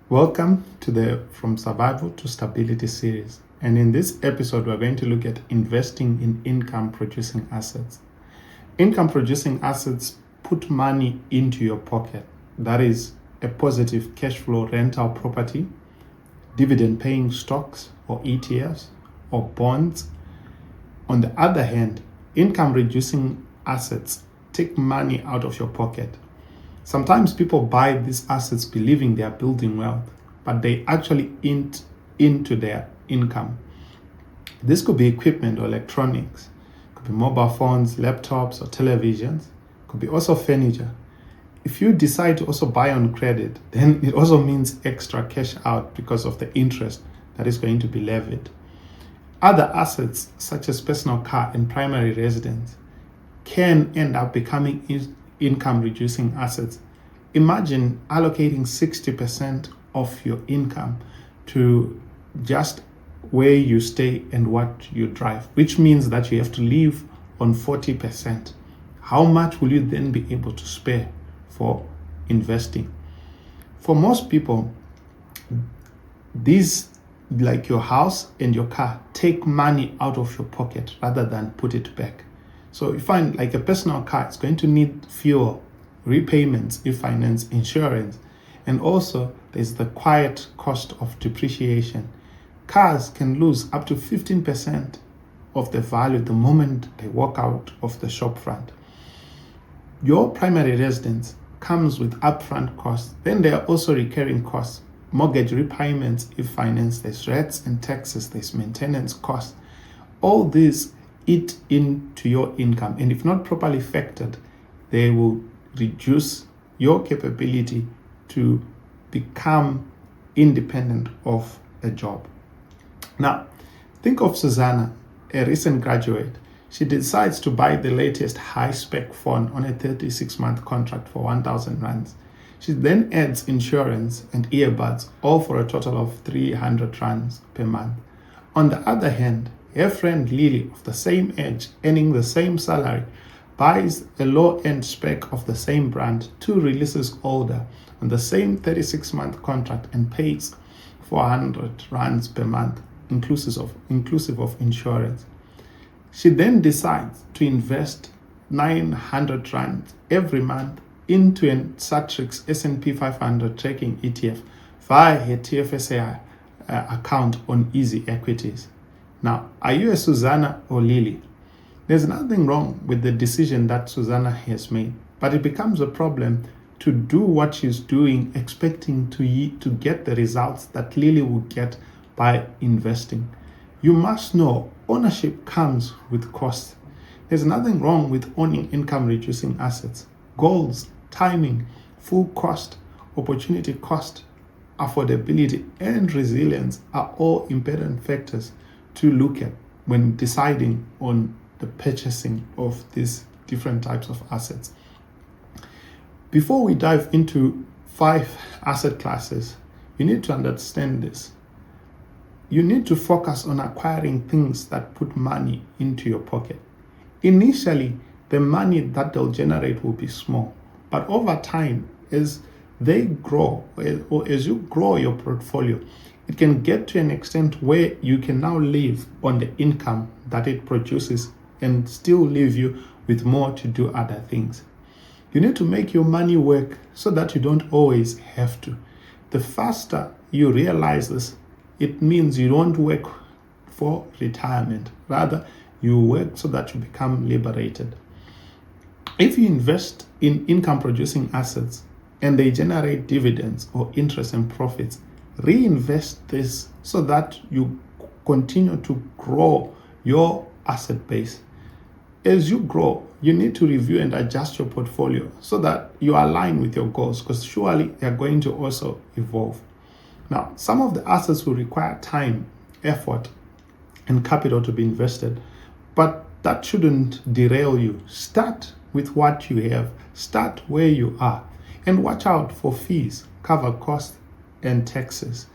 Welcome to the From Survival to Stability series. And in this episode, we're going to look at investing in income producing assets. Income producing assets put money into your pocket. That is a positive cash flow rental property, dividend paying stocks or ETFs or bonds. On the other hand, income reducing assets take money out of your pocket. Sometimes people buy these assets believing they are building wealth, but they actually eat into their income. This could be equipment or electronics, it could be mobile phones, laptops, or televisions, it could be also furniture. If you decide to also buy on credit, then it also means extra cash out because of the interest that is going to be levied. Other assets, such as personal car and primary residence, can end up becoming income reducing assets. Imagine allocating 60% of your income to just where you stay and what you drive, which means that you have to live on 40%. How much will you then be able to spare for investing? For most people, these, like your house and your car, take money out of your pocket rather than put it back. So you find like a personal car, it's going to need fuel, repayments, finance, insurance, and also there's the quiet cost of depreciation. Cars can lose up to 15% of the value the moment they walk out of the shop front. Your primary residence comes with upfront costs. Then there are also recurring costs, mortgage repayments, finance, there's rates and taxes, there's maintenance costs. All these eat into your income, and if not properly factored, they will reduce your capability to become independent of a job. Now, think of Susanna, a recent graduate. She decides to buy the latest high-spec phone on a 36-month contract for 1,000 rands. She then adds insurance and earbuds, all for a total of 300 rands per month. On the other hand, her friend Lily, of the same age, earning the same salary, buys a low-end spec of the same brand 2 releases older on the same 36-month contract and pays 400 rands per month, inclusive of insurance. She then decides to invest 900 rands every month into a Satrix S&P 500 tracking ETF via her TFSA account on Easy Equities. Now, are you a Susanna or Lily? There's nothing wrong with the decision that Susanna has made, but it becomes a problem to do what she's doing, expecting to get the results that Lily will get by investing. You must know ownership comes with cost. There's nothing wrong with owning income-reducing assets. Goals, timing, full cost, opportunity cost, affordability, and resilience are all important factors to look at when deciding on the purchasing of these different types of assets. Before we dive into 5 asset classes, you need to understand this. You need to focus on acquiring things that put money into your pocket. Initially, the money that they'll generate will be small, but over time, as they grow, or as you grow your portfolio, it can get to an extent where you can now live on the income that it produces and still leave you with more to do other things. You need to make your money work so that you don't always have to. The faster you realize this, it means you don't work for retirement. Rather, you work so that you become liberated. If you invest in income producing assets and they generate dividends or interest and profits, reinvest this so that you continue to grow your asset base. As you grow, you need to review and adjust your portfolio so that you align with your goals, because surely they are going to also evolve. Now, some of the assets will require time, effort, and capital to be invested, but that shouldn't derail you. Start with what you have, start where you are, and watch out for fees, cover costs, and taxes.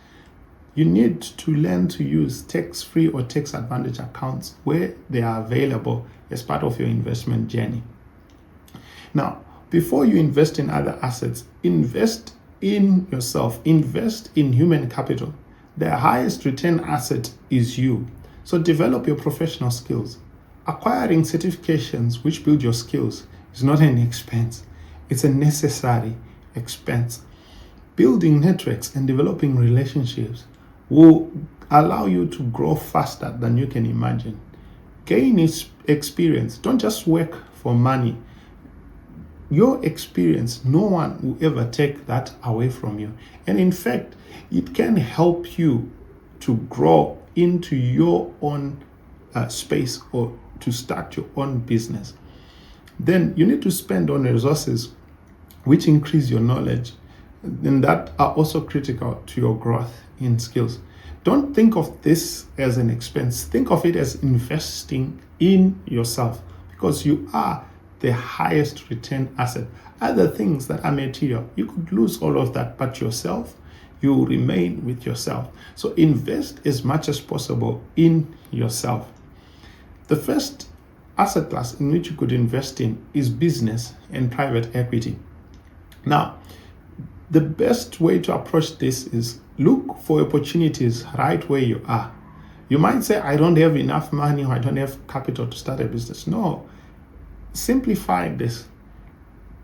You need to learn to use tax-free or tax advantage accounts where they are available as part of your investment journey. Now, before you invest in other assets, invest in yourself. Invest in human capital. The highest return asset is you. So develop your professional skills. Acquiring certifications which build your skills is not an expense. It's a necessary expense. Building networks and developing relationships will allow you to grow faster than you can imagine. Gain experience. Don't just work for money. Your experience, no one will ever take that away from you. And in fact, it can help you to grow into your own space or to start your own business. Then you need to spend on resources which increase your knowledge and that are also critical to your growth in skills. Don't think of this as an expense. Think of it as investing in yourself, because you are the highest return asset. Other things that are material, you could lose all of that, but yourself, you will remain with yourself. So invest as much as possible in yourself. The first asset class in which you could invest in is business and private equity. Now, the best way to approach this is look for opportunities right where you are. You might say, I don't have enough money or I don't have capital to start a business. No, simplify this.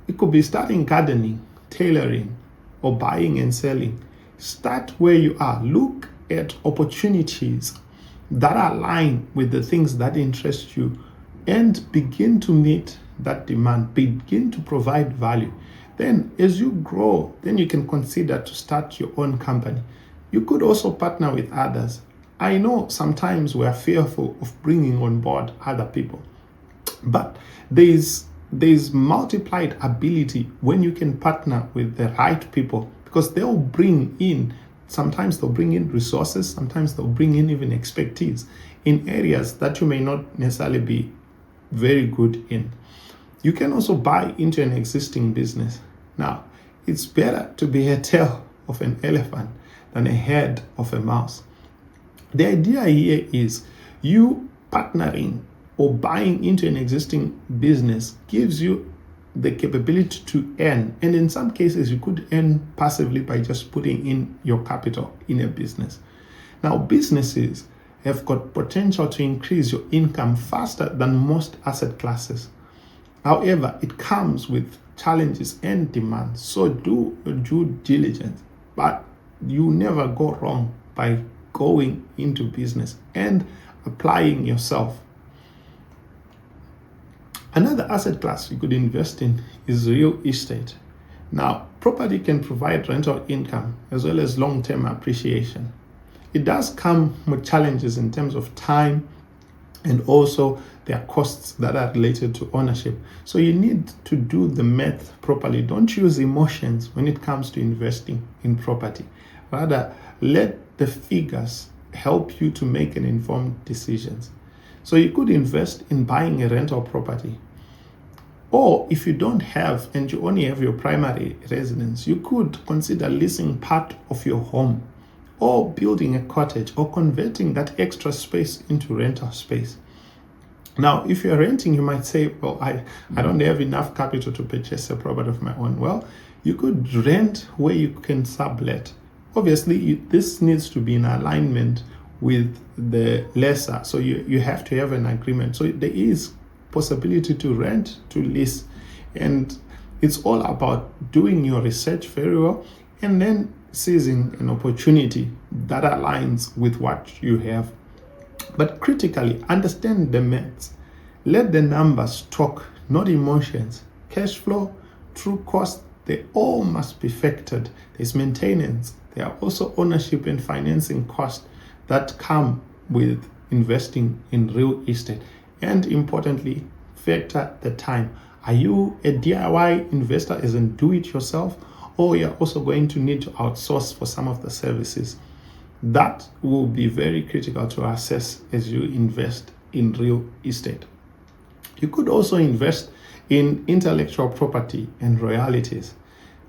It could be starting gardening, tailoring, or buying and selling. Start where you are. Look at opportunities that align with the things that interest you and begin to meet that demand. Begin to provide value. Then as you grow, then you can consider to start your own company. You could also partner with others. I know sometimes we are fearful of bringing on board other people, but there's multiplied ability when you can partner with the right people, because they'll bring in, sometimes they'll bring in resources, sometimes they'll bring in even expertise in areas that you may not necessarily be very good in. You can also buy into an existing business. Now, it's better to be a tail of an elephant than a head of a mouse. The idea here is you partnering or buying into an existing business gives you the capability to earn. And in some cases, you could earn passively by just putting in your capital in a business. Now, businesses have got potential to increase your income faster than most asset classes. However, it comes with challenges and demands. So do due diligence, but you never go wrong by going into business and applying yourself. Another asset class you could invest in is real estate. Now, property can provide rental income as well as long-term appreciation. It does come with challenges in terms of time, and also there are costs that are related to ownership. So you need to do the math properly. Don't use emotions when it comes to investing in property. Rather, let the figures help you to make an informed decisions. So you could invest in buying a rental property. Or if you don't have and you only have your primary residence, you could consider leasing part of your home, or building a cottage, or converting that extra space into rental space. Now, if you're renting, you might say, well, I don't have enough capital to purchase a property of my own. Well, you could rent where you can sublet. Obviously, this needs to be in alignment with the lessor. So you have to have an agreement. So there is possibility to rent, to lease. And it's all about doing your research very well and then seizing an opportunity that aligns with what you have. But critically, understand the maths. Let the numbers talk, not emotions. Cash flow, true cost, they all must be factored. There's maintenance. There are also ownership and financing costs that come with investing in real estate. And importantly, factor the time. Are you a DIY investor, as in do it yourself, or you're also going to need to outsource for some of the services? That will be very critical to assess as you invest in real estate. You could also invest in intellectual property and royalties.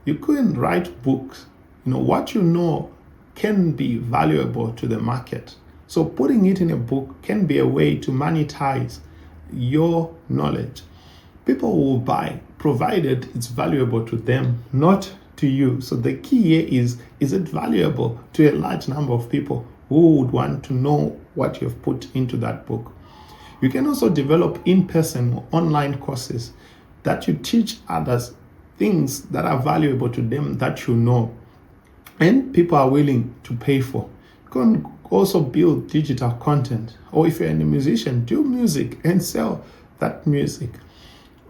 You can write books. What you know can be valuable to the market. So putting it in a book can be a way to monetize your knowledge. People will buy, provided it's valuable to them, not to you. So the key here is it valuable to a large number of people who would want to know what you've put into that book? You can also develop in-person or online courses that you teach others things that are valuable to them that you know and people are willing to pay for. You can also build digital content, or if you're a musician, do music and sell that music.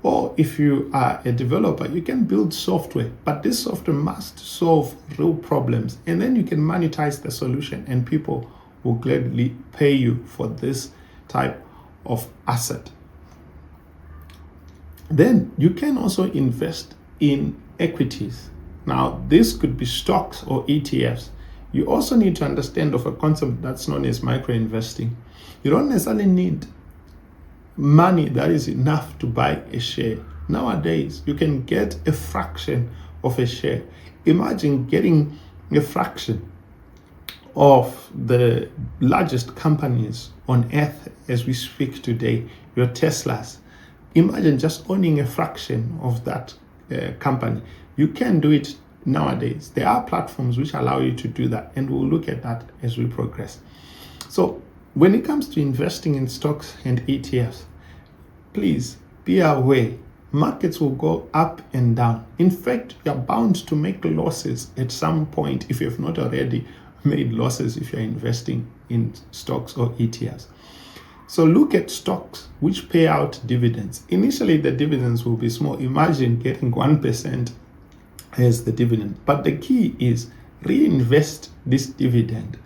Or if you are a developer, you can build software, but this software must solve real problems, and then you can monetize the solution and people will gladly pay you for this type of asset. Then you can also invest in equities. Now, this could be stocks or ETFs. You also need to understand of a concept that's known as micro investing. You don't necessarily need money that is enough to buy a share. Nowadays, you can get a fraction of a share. Imagine getting a fraction of the largest companies on earth as we speak today, your Teslas. Imagine just owning a fraction of that company. You can do it nowadays. There are platforms which allow you to do that, and we'll look at that as we progress. So when it comes to investing in stocks and ETFs, please be aware, markets will go up and down. In fact, you're bound to make losses at some point if you've not already made losses if you're investing in stocks or ETFs. So look at stocks which pay out dividends. Initially, the dividends will be small. Imagine getting 1% as the dividend. But the key is reinvest this dividend.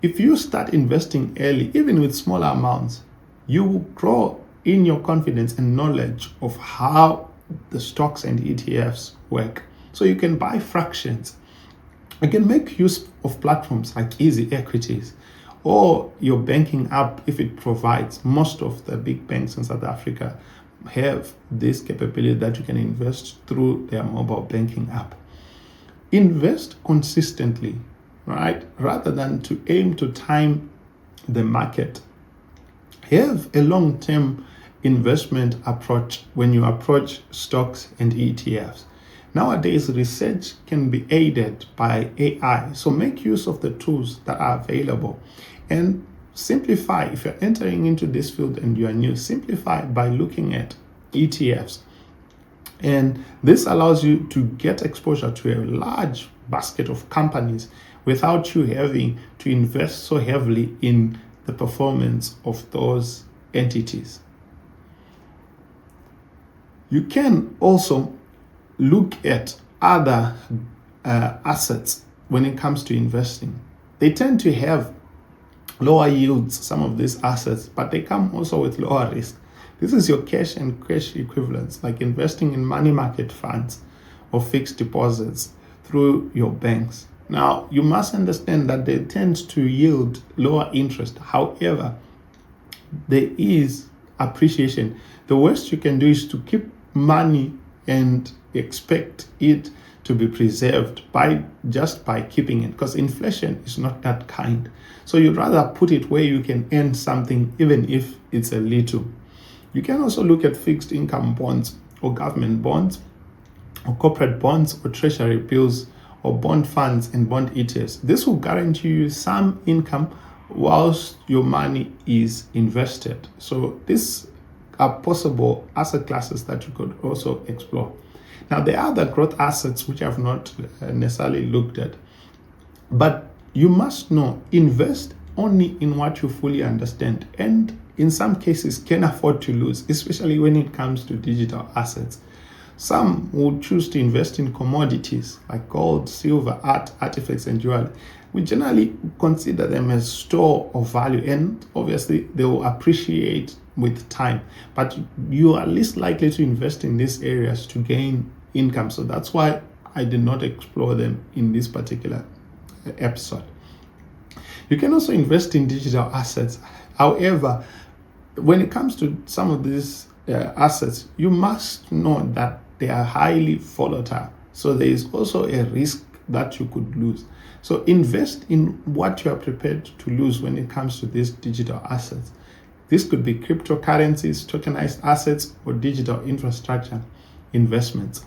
If you start investing early, even with smaller amounts, you will grow in your confidence and knowledge of how the stocks and ETFs work. So you can buy fractions. You can make use of platforms like Easy Equities or your banking app if it provides. Most of the big banks in South Africa have this capability that you can invest through their mobile banking app. Invest consistently, right? Rather than to aim to time the market. Have a long-term investment approach when you approach stocks and ETFs. Nowadays, research can be aided by AI, so make use of the tools that are available and simplify. If you're entering into this field and you are new, simplify by looking at ETFs. And this allows you to get exposure to a large basket of companies without you having to invest so heavily in the performance of those entities. You can also look at other assets when it comes to investing. They tend to have lower yields, some of these assets, but they come also with lower risk. This is your cash and cash equivalents, like investing in money market funds or fixed deposits through your banks. Now, you must understand that they tend to yield lower interest. However, there is appreciation. The worst you can do is to keep money and expect it to be preserved by keeping it, because inflation is not that kind. So you'd rather put it where you can earn something, even if it's a little. You can also look at fixed income bonds or government bonds or corporate bonds or treasury bills or bond funds and bond ETFs. This will guarantee you some income whilst your money is invested. So these are possible asset classes that you could also explore. Now, there are other growth assets which I've not necessarily looked at, but you must know, invest only in what you fully understand and in some cases can afford to lose, especially when it comes to digital assets. Some will choose to invest in commodities like gold, silver, art, artifacts, and jewelry. We generally consider them as store of value, and obviously they will appreciate with time, but you are least likely to invest in these areas to gain income. So that's why I did not explore them in this particular episode. You can also invest in digital assets. However, when it comes to some of these assets, you must know that they are highly volatile. So there is also a risk that you could lose. So invest in what you are prepared to lose when it comes to these digital assets. This could be cryptocurrencies, tokenized assets, or digital infrastructure investments.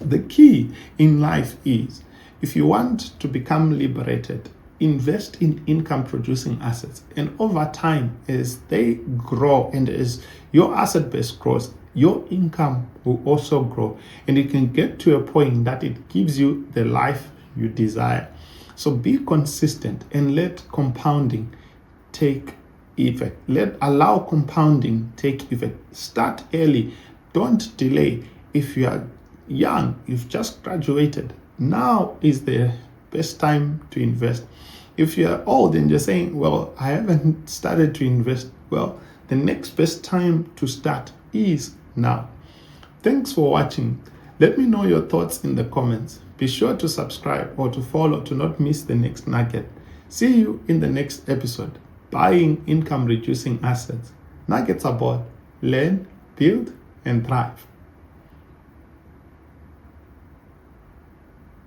The key in life is, if you want to become liberated, invest in income producing assets. And over time, as they grow and as your asset base grows, your income will also grow. And it can get to a point that it gives you the life you desire. So be consistent and let compounding take effect. Allow compounding take effect. Start early. Don't delay. If you are young, you've just graduated, now is the best time to invest. If you're old and you're saying, well, I haven't started to invest, well, the next best time to start is now. Thanks for watching. Let me know your thoughts in the comments. Be sure to subscribe or to follow to not miss the next nugget. See you in the next episode. Buying income reducing assets. Nuggets Abode. Learn, build, and thrive.